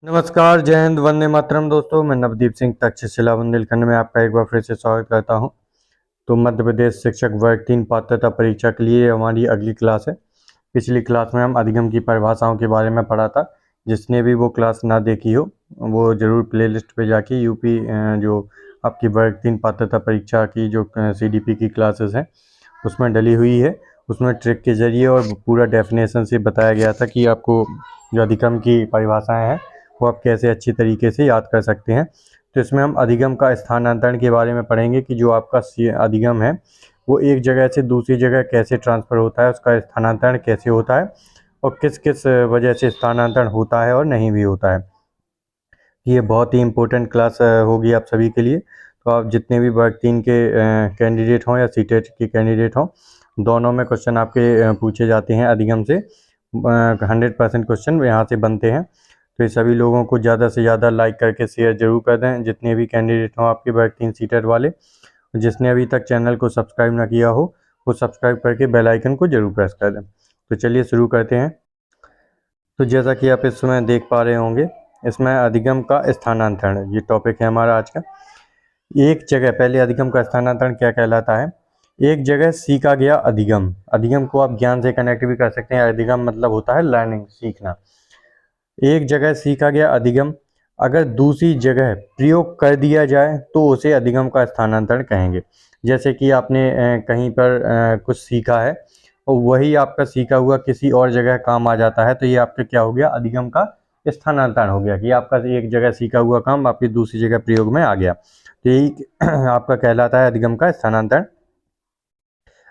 नमस्कार, जय हिंद, वंदे मातरम दोस्तों। मैं नवदीप सिंह तक्षशिला बुंदेलखंड में आपका एक बार फिर से स्वागत करता हूं। तो मध्य प्रदेश शिक्षक वर्ग 3 पात्रता परीक्षा के लिए हमारी अगली क्लास है। पिछली क्लास में हम अधिगम की परिभाषाओं के बारे में पढ़ा था। जिसने भी वो क्लास ना देखी हो वो ज़रूर प्लेलिस्ट पे जाके यूपी जो आपकी वर्ग 3 पात्रता परीक्षा की जो CDP की क्लासेस हैं उसमें डली हुई है। उसमें ट्रिक के ज़रिए और पूरा डेफिनेशन से बताया गया था कि आपको जो अधिगम की परिभाषाएँ हैं वो आप कैसे अच्छी तरीके से याद कर सकते हैं। तो इसमें हम अधिगम का स्थानांतरण के बारे में पढ़ेंगे कि जो आपका अधिगम है वो एक जगह से दूसरी जगह कैसे ट्रांसफ़र होता है, उसका स्थानांतरण कैसे होता है और किस किस वजह से स्थानांतरण होता है और नहीं भी होता है। ये बहुत ही इम्पोर्टेंट क्लास होगी आप सभी के लिए। तो आप जितने भी वर्ग 3 के कैंडिडेट हों या सीटेट के कैंडिडेट हों, दोनों में क्वेश्चन आपके पूछे जाते हैं अधिगम से। 100% क्वेश्चन यहाँ से बनते हैं। तो ये सभी लोगों को ज़्यादा से ज़्यादा लाइक करके शेयर जरूर कर दें, जितने भी कैंडिडेट हों आपके वर्ग 3 सीटेट वाले। जिसने अभी तक चैनल को सब्सक्राइब ना किया हो वो सब्सक्राइब करके बेल आइकन को जरूर प्रेस कर दें। तो चलिए शुरू करते हैं। तो जैसा कि आप इस समय देख पा रहे होंगे, इसमें अधिगम का स्थानांतरण ये टॉपिक है हमारा आज का। एक जगह, पहले अधिगम का स्थानांतरण क्या कहलाता है? एक जगह सीखा गया अधिगम। अधिगम को आप ज्ञान से कनेक्ट भी कर सकते हैं। अधिगम मतलब होता है लर्निंग, सीखना। एक जगह सीखा गया अधिगम अगर दूसरी जगह प्रयोग कर दिया जाए तो उसे अधिगम का स्थानांतरण कहेंगे। जैसे कि आपने कहीं पर कुछ सीखा है और वही आपका सीखा हुआ किसी और जगह काम आ जाता है, तो ये आपका क्या हो गया? अधिगम का स्थानांतरण हो गया कि आपका एक जगह सीखा हुआ काम आपकी दूसरी जगह प्रयोग में आ गया। तो यही आपका कहलाता है अधिगम का स्थानांतरण।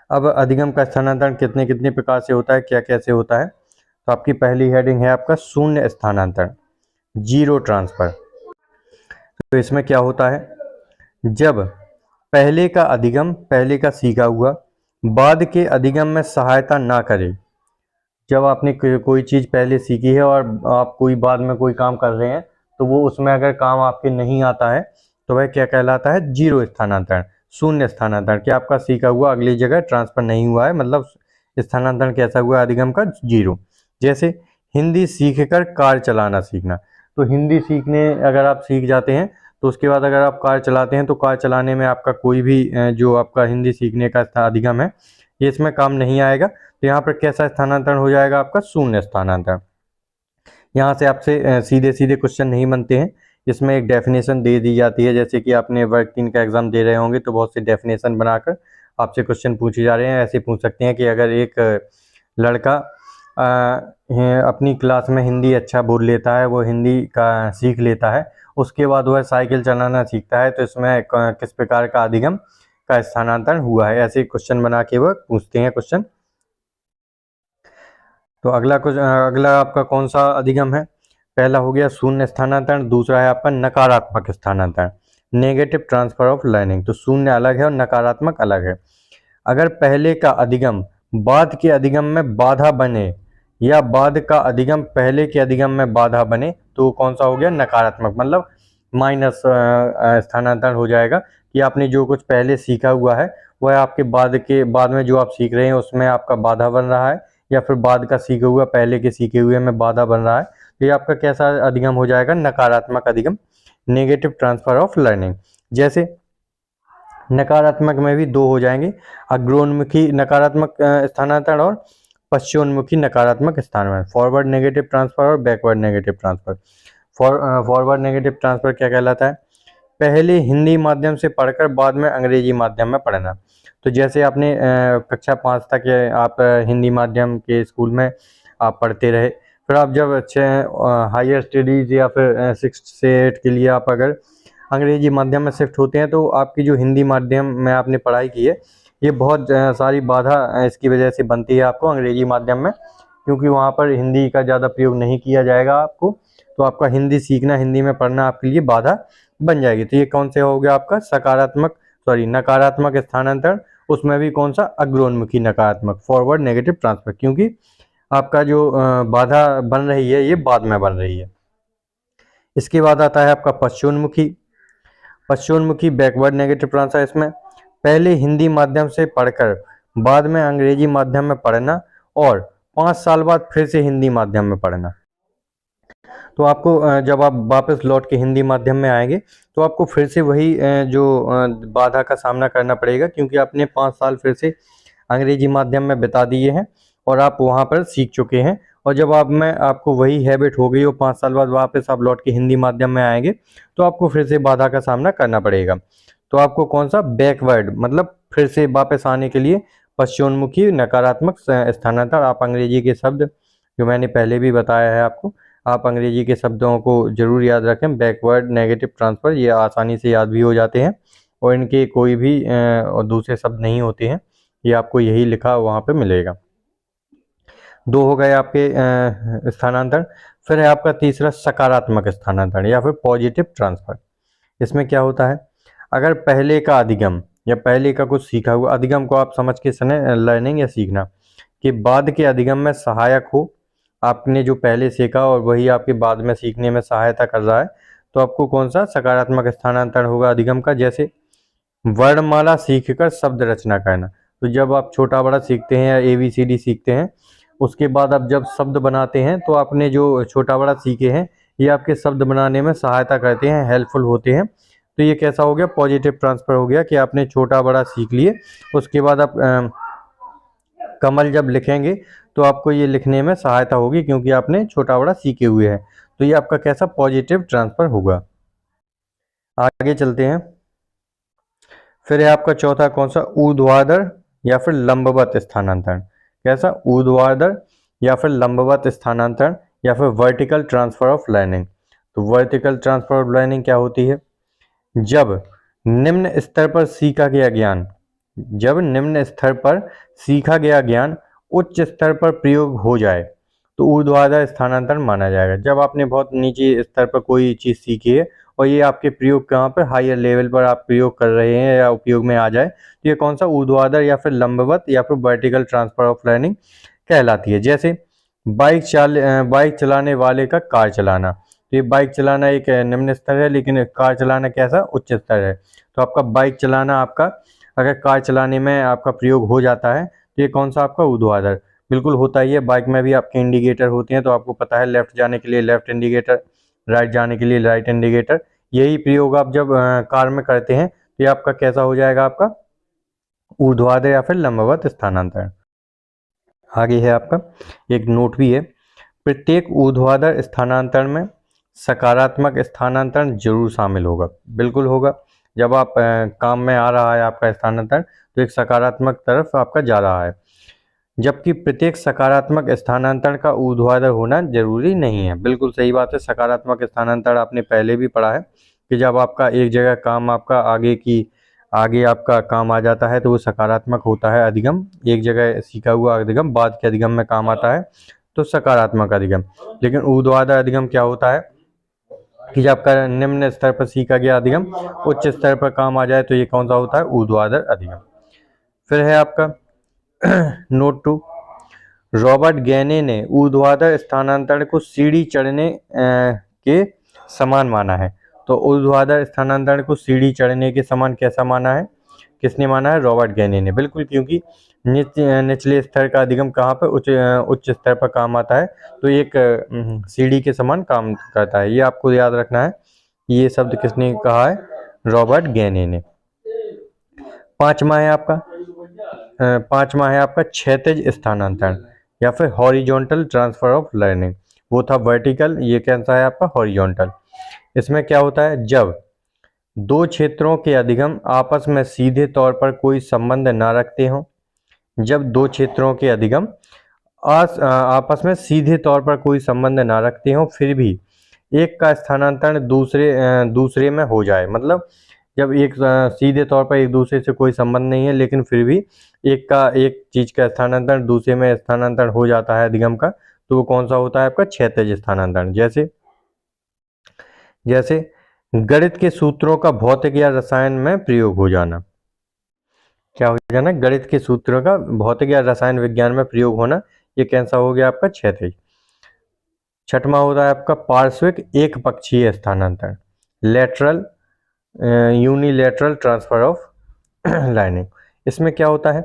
अब अधिगम का स्थानांतरण कितने कितने प्रकार से होता है, क्या कैसे होता है? तो आपकी पहली हेडिंग है आपका शून्य स्थानांतरण, जीरो ट्रांसफर। तो इसमें क्या होता है? जब पहले का अधिगम, पहले का सीखा हुआ बाद के अधिगम में सहायता ना करे। जब आपने कोई चीज़ पहले सीखी है और आप कोई बाद में कोई काम कर रहे हैं तो वो उसमें अगर काम आपके नहीं आता है तो वह क्या कहलाता है? जीरो स्थानांतरण, शून्य स्थानांतरण। कि आपका सीखा हुआ अगली जगह ट्रांसफर नहीं हुआ है, मतलब स्थानांतरण कैसा हुआ अधिगम का? जीरो। जैसे हिंदी सीखकर कार चलाना सीखना। तो हिंदी सीखने अगर आप सीख जाते हैं तो उसके बाद अगर आप कार चलाते हैं तो कार चलाने में आपका कोई भी जो आपका हिंदी सीखने का अधिगम है ये इसमें काम नहीं आएगा। तो यहाँ पर कैसा स्थानांतरण हो जाएगा आपका? शून्य स्थानांतरण। यहाँ से आपसे सीधे सीधे क्वेश्चन नहीं बनते हैं, इसमें एक डेफिनेशन दे दी जाती है। जैसे कि आपने वर्ग 3 का एग्जाम दे रहे होंगे तो बहुत से डेफिनेशन बनाकर आपसे क्वेश्चन पूछे जा रहे हैं। ऐसे पूछ सकते हैं कि अगर एक लड़का अपनी क्लास में हिंदी अच्छा बोल लेता है, वो हिंदी का सीख लेता है, उसके बाद वह साइकिल चलाना सीखता है, तो इसमें किस प्रकार का अधिगम का स्थानांतरण हुआ है? ऐसे क्वेश्चन बना के वह पूछते हैं क्वेश्चन। तो अगला आपका कौन सा अधिगम है? पहला हो गया शून्य स्थानांतरण, दूसरा है आपका नकारात्मक स्थानांतरण, नेगेटिव ट्रांसफर ऑफ लर्निंग। तो शून्य अलग है और नकारात्मक अलग है। अगर पहले का अधिगम बाद के अधिगम में बाधा बने या बाद का अधिगम पहले के अधिगम में बाधा बने तो कौन सा हो गया? नकारात्मक, मतलब माइनस स्थानांतरण हो जाएगा कि आपने जो कुछ पहले सीखा हुआ है वह आपके बाद में जो आप सीख रहे हैं उसमें आपका बाधा बन रहा है, या फिर बाद का सीखा हुआ पहले के सीखे हुए में बाधा बन रहा है। तो ये आपका कैसा अधिगम हो जाएगा? नकारात्मक अधिगम, नेगेटिव ट्रांसफर ऑफ लर्निंग। जैसे नकारात्मक में भी दो हो जाएंगे, अग्रोन्मुखी नकारात्मक स्थानांतरण और पश्चिमोन्मुखी नकारात्मक स्थानांतरण, फॉरवर्ड नेगेटिव ट्रांसफर और backward negative transfer. Forward negative transfer क्या कहलाता है? पहले हिंदी माध्यम से पढ़कर बाद में अंग्रेजी माध्यम में पढ़ना। तो जैसे आपने कक्षा 5 तक आप हिंदी माध्यम के स्कूल में आप पढ़ते रहे, फिर आप जब अच्छे हायर स्टडीज़ या फिर 6 से 8 के लिए आप अगर अंग्रेजी माध्यम में शिफ्ट होते हैं तो आपकी जो हिंदी माध्यम में आपने पढ़ाई की है ये बहुत सारी बाधा इसकी वजह से बनती है आपको अंग्रेजी माध्यम में, क्योंकि वहाँ पर हिंदी का ज़्यादा प्रयोग नहीं किया जाएगा आपको। तो आपका हिंदी सीखना, हिंदी में पढ़ना आपके लिए बाधा बन जाएगी। तो ये कौन से हो गया आपका? नकारात्मक स्थानांतरण। उसमें भी कौन सा? अग्रोन्मुखी नकारात्मक, फॉरवर्ड नेगेटिव ट्रांसफर, क्योंकि आपका जो बाधा बन रही है ये बाद में बन रही है। इसके बाद आता है आपका पश्चिमोन्मुखी बैकवर्ड नेगेटिव ट्रांसफर। इसमें पहले हिंदी माध्यम से पढ़कर बाद में अंग्रेजी माध्यम में पढ़ना और 5 साल बाद फिर से हिंदी माध्यम में पढ़ना। तो आपको जब आप वापस लौट के हिंदी माध्यम में आएंगे तो आपको फिर से वही बाधा का सामना करना पड़ेगा, क्योंकि आपने 5 साल फिर से अंग्रेजी माध्यम में बिता दिए हैं और आप वहाँ पर सीख चुके हैं। और जब आप में आपको वही हैबिट हो गई और 5 साल बाद वापस आप लौट के हिंदी माध्यम में आएंगे तो आपको फिर से बाधा का सामना करना पड़ेगा। तो आपको कौन सा बैकवर्ड, मतलब फिर से वापस आने के लिए पश्चिमोन्मुखी नकारात्मक स्थानांतरण, आप अंग्रेजी के शब्द जो मैंने पहले भी बताया है आपको, आप अंग्रेजी के शब्दों को जरूर याद रखें। बैकवर्ड, नेगेटिव ट्रांसफ़र, ये आसानी से याद भी हो जाते हैं और इनके कोई भी और दूसरे शब्द नहीं होते हैं, ये आपको यही लिखा वहाँ पे मिलेगा। 2 हो गए आपके स्थानांतरण। फिर है आपका तीसरा सकारात्मक स्थानांतरण या फिर पॉजिटिव ट्रांसफ़र। इसमें क्या होता है, अगर पहले का अधिगम या पहले का कुछ सीखा हुआ, अधिगम को आप समझ के समय लर्निंग या सीखना, कि बाद के अधिगम में सहायक हो, आपने जो पहले सीखा और वही आपके बाद में सीखने में सहायता कर रहा है, तो आपको कौन सा सकारात्मक स्थानांतरण होगा अधिगम का। जैसे वर्णमाला सीखकर शब्द रचना करना, तो जब आप छोटा बड़ा सीखते हैं या ABCD सीखते हैं, उसके बाद आप जब शब्द बनाते हैं तो आपने जो छोटा बड़ा सीखे हैं ये आपके शब्द बनाने में सहायता करते हैं, हेल्पफुल होते हैं। तो ये कैसा हो गया, पॉजिटिव ट्रांसफ़र हो गया कि आपने छोटा बड़ा सीख लिए, उसके बाद आप कमल जब लिखेंगे तो आपको ये लिखने में सहायता होगी क्योंकि आपने छोटा बड़ा सीखे हुए हैं। तो ये आपका कैसा पॉजिटिव ट्रांसफ़र होगा। आगे चलते हैं। फिर है आपका चौथा कौन सा, ऊर्ध्वाधर या फिर लंबवत स्थानांतरण। कैसा, ऊर्ध्वाधर या फिर लंबवत स्थानांतरण या फिर वर्टिकल ट्रांसफ़र ऑफ लर्निंग। तो वर्टिकल ट्रांसफ़र ऑफ लर्निंग क्या होती है, जब निम्न स्तर पर सीखा गया ज्ञान, जब निम्न स्तर पर सीखा गया ज्ञान उच्च स्तर पर प्रयोग हो जाए तो ऊर्ध्वाधर स्थानांतरण माना जाएगा। जब आपने बहुत नीचे स्तर पर कोई चीज़ सीखी है और ये आपके प्रयोग कहाँ पर, हायर लेवल पर आप प्रयोग कर रहे हैं या उपयोग में आ जाए, तो ये कौन सा ऊर्ध्वाधर या फिर लंबवत या फिर वर्टिकल ट्रांसफ़र ऑफ लर्निंग कहलाती है। जैसे बाइक चलाने वाले का कार चलाना, तो ये बाइक चलाना एक निम्न स्तर है, लेकिन कार चलाना कैसा, उच्च स्तर है। तो आपका बाइक चलाना, आपका अगर कार चलाने में आपका प्रयोग हो जाता है तो ये कौन सा आपका ऊर्ध्वाधर बिल्कुल होता ही है। बाइक में भी आपके इंडिकेटर होते हैं, तो आपको पता है लेफ़्ट जाने के लिए लेफ़्ट इंडिकेटर, राइट जाने के लिए राइट इंडिकेटर। यही प्रयोग आप जब कार में करते हैं तो ये आपका कैसा हो जाएगा, आपका ऊर्ध्वाधर या फिर लंबवत स्थानांतरण। आगे है आपका एक नोट भी है, प्रत्येक ऊर्ध्वाधर स्थानांतरण में सकारात्मक स्थानांतरण जरूर शामिल होगा। बिल्कुल होगा, जब आप काम में आ रहा है आपका स्थानांतरण तो एक सकारात्मक तरफ आपका जा रहा है, जबकि प्रत्येक सकारात्मक स्थानांतरण का ऊर्ध्वाधर होना जरूरी नहीं है। बिल्कुल सही बात है, सकारात्मक स्थानांतरण आपने पहले भी पढ़ा है कि जब आपका एक जगह काम आपका आगे आपका काम आ जाता है तो वो सकारात्मक होता है अधिगम। एक जगह सीखा हुआ अधिगम बाद के अधिगम में काम आता है तो सकारात्मक अधिगम। लेकिन ऊर्ध्वाधर अधिगम क्या होता है कि जब आपका निम्न स्तर पर सीखा गया अधिगम उच्च स्तर पर काम आ जाए तो ये कौन सा होता है, ऊर्ध्वाधर अधिगम। फिर है आपका नोट 2, रॉबर्ट गैने ने ऊर्ध्वाधर स्थानांतरण को सीढ़ी चढ़ने के समान माना है। तो ऊर्ध्वाधर स्थानांतरण को सीढ़ी चढ़ने के समान कैसा माना है, किसने माना है, रॉबर्ट गैने ने। बिल्कुल, क्योंकि निचले स्तर का अधिगम कहाँ पर, उच्च स्तर पर काम आता है, तो एक सीढ़ी के समान काम करता है। ये आपको याद रखना है, ये शब्द किसने कहा है, रॉबर्ट गैने ने। पांचवा है आपका क्षैतिज स्थानांतरण या फिर हॉरिजॉन्टल ट्रांसफर ऑफ लर्निंग। वो था वर्टिकल, ये कैसा है आपका हॉरिजॉन्टल। इसमें क्या होता है, जब दो क्षेत्रों के अधिगम आपस में सीधे तौर पर कोई संबंध ना रखते हों, जब दो क्षेत्रों के अधिगम आपस में सीधे तौर पर कोई संबंध ना रखते हों फिर भी एक का स्थानांतरण दूसरे में हो जाए, मतलब जब एक सीधे तौर पर एक दूसरे से कोई संबंध नहीं है लेकिन फिर भी एक चीज का स्थानांतरण दूसरे में स्थानांतरण हो जाता है अधिगम का, तो वो कौन सा होता है आपका क्षैतिज स्थानांतरण। जैसे गणित के सूत्रों का भौतिक या रसायन में प्रयोग हो जाना। क्या हो जाना, गणित के सूत्रों का भौतिक या रसायन विज्ञान में प्रयोग होना, ये कैसा हो गया आपका क्षैतिज। छठवां होता है आपका पार्श्विक एक पक्षीय स्थानांतरण, lateral unilateral transfer of learning. इसमें क्या होता है,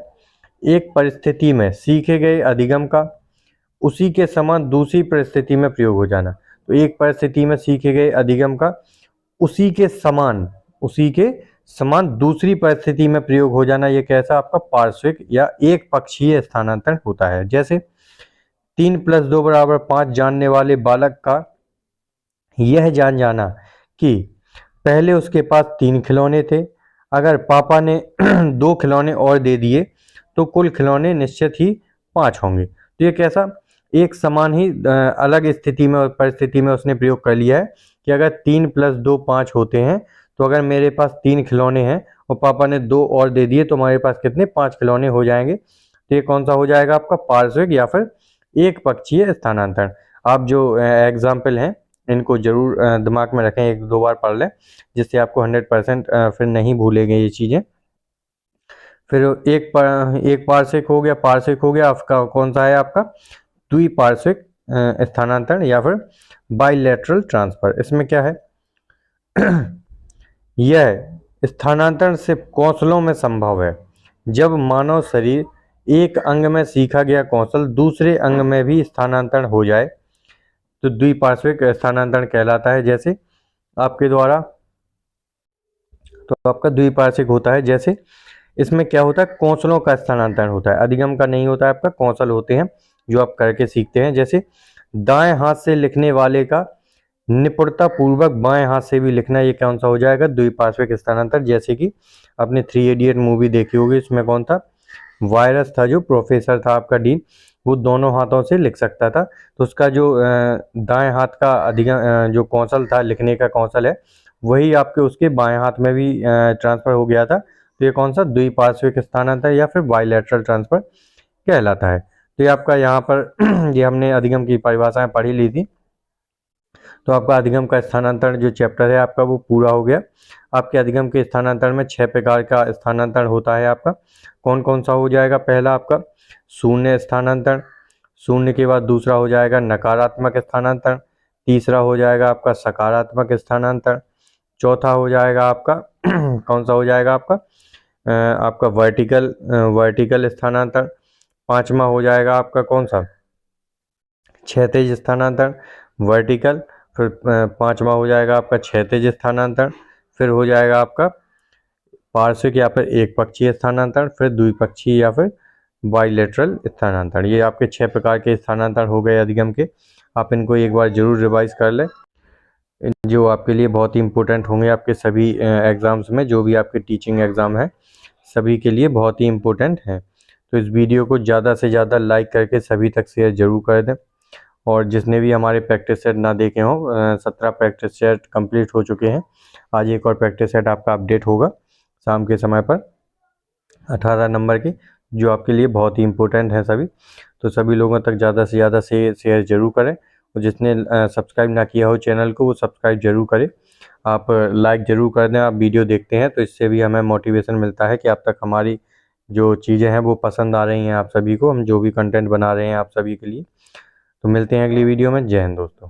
एक परिस्थिति में सीखे गए अधिगम का उसी के समान दूसरी परिस्थिति में प्रयोग हो जाना। तो एक परिस्थिति में सीखे गए अधिगम का उसी के समान दूसरी परिस्थिति में प्रयोग हो जाना, ये कैसा आपका पार्श्विक या एक पक्षीय स्थानांतरण होता है। जैसे 3 + 2 = 5 जानने वाले बालक का यह जान जाना कि पहले उसके पास 3 खिलौने थे, अगर पापा ने 2 खिलौने और दे दिए तो कुल खिलौने निश्चित ही 5 होंगे। तो ये कैसा एक समान ही अलग स्थिति में और परिस्थिति में उसने प्रयोग कर लिया है कि अगर 3 + 2 5 होते हैं, तो अगर मेरे पास 3 खिलौने हैं और पापा ने 2 और दे दिए तो हमारे पास कितने 5 खिलौने हो जाएंगे। तो ये कौन सा हो जाएगा आपका पार्श्विक या फिर एक पक्षीय स्थानांतरण। आप जो एग्जाम्पल हैं इनको जरूर दिमाग में रखें, 1-2 बार पढ़ लें, जिससे आपको 100% फिर नहीं भूलेंगे ये चीज़ें। फिर एक पार्श्विक हो गया, आपका कौन सा है आपका द्विपार्श्विक स्थानांतरण या फिर बाइलेटरल ट्रांसफर। इसमें क्या है यह स्थानांतरण सिर्फ कौशलों में संभव है जब मानव शरीर एक अंग में सीखा गया कौशल दूसरे अंग में भी स्थानांतरण हो जाए, तो द्विपार्श्विक स्थानांतरण कहलाता है। जैसे आपके द्वारा तो आपका द्विपार्श्विक होता है। जैसे इसमें क्या होता है कौशलों का स्थानांतरण होता है, अधिगम का नहीं होता है, आपका कौशल होते हैं जो आप करके सीखते हैं। जैसे दाएं हाथ से लिखने वाले का निपुणता पूर्वक बाएं हाथ से भी लिखना, ये कौन सा हो जाएगा द्विपार्श्विक स्थानांतरण। जैसे कि आपने 3 इडियट मूवी देखी होगी, इसमें कौन था वायरस था, जो प्रोफेसर था आपका डीन, वो दोनों हाथों से लिख सकता था, तो उसका जो दाएं हाथ का अधिगम जो कौशल था लिखने का कौशल है वही आपके उसके बाएं हाथ में भी ट्रांसफर हो गया था। तो ये कौन सा द्विपार्श्विक स्थानांतरण या फिर बाइलेटरल ट्रांसफर कहलाता है। तो ये आपका यहाँ पर ये हमने अधिगम की परिभाषाएं पढ़ी ली थी, तो आपका अधिगम का स्थानांतरण जो चैप्टर है आपका वो पूरा हो गया। आपके अधिगम के स्थानांतरण में 6 प्रकार का स्थानांतरण होता है आपका। कौन कौन सा हो जाएगा, पहला आपका शून्य स्थानांतरण, शून्य के बाद दूसरा हो जाएगा नकारात्मक स्थानांतरण, तीसरा हो जाएगा आपका सकारात्मक स्थानांतरण, चौथा हो जाएगा आपका कौन सा हो जाएगा आपका वर्टिकल स्थानांतरण, पांचवा हो जाएगा आपका कौन सा क्षैतिज स्थानांतरण वर्टिकल, फिर पांचवा हो जाएगा आपका क्षैतिज स्थानांतरण, फिर हो जाएगा आपका पार्श्विक या फिर एक पक्षीय स्थानांतरण, फिर द्विपक्षीय या फिर बाइलेटरल स्थानांतरण। ये आपके 6 प्रकार के स्थानांतरण हो गए अधिगम के। आप इनको एक बार जरूर रिवाइज कर लें, जो आपके लिए बहुत ही इम्पोर्टेंट होंगे आपके सभी एग्ज़ाम्स में, जो भी आपके टीचिंग एग्ज़ाम है सभी के लिए बहुत ही इम्पोर्टेंट हैं। तो इस वीडियो को ज़्यादा से ज़्यादा लाइक करके सभी तक शेयर जरूर कर दें, और जिसने भी हमारे प्रैक्टिस सेट ना देखे हों 17 प्रैक्टिस सेट कंप्लीट हो चुके हैं। आज एक और प्रैक्टिस सेट आपका अपडेट होगा शाम के समय पर 18 नंबर के, जो आपके लिए बहुत ही इम्पोर्टेंट है सभी। तो सभी लोगों तक ज़्यादा से ज़्यादा शेयर जरूर करें, और जिसने सब्सक्राइब ना किया हो चैनल को वो सब्सक्राइब जरूर करें। आप लाइक ज़रूर कर दें, आप वीडियो देखते हैं तो इससे भी हमें मोटिवेशन मिलता है कि आप तक हमारी जो चीज़ें हैं वो पसंद आ रही हैं आप सभी को, हम जो भी कंटेंट बना रहे हैं आप सभी के लिए। तो मिलते हैं अगली वीडियो में। जय हिंद दोस्तों।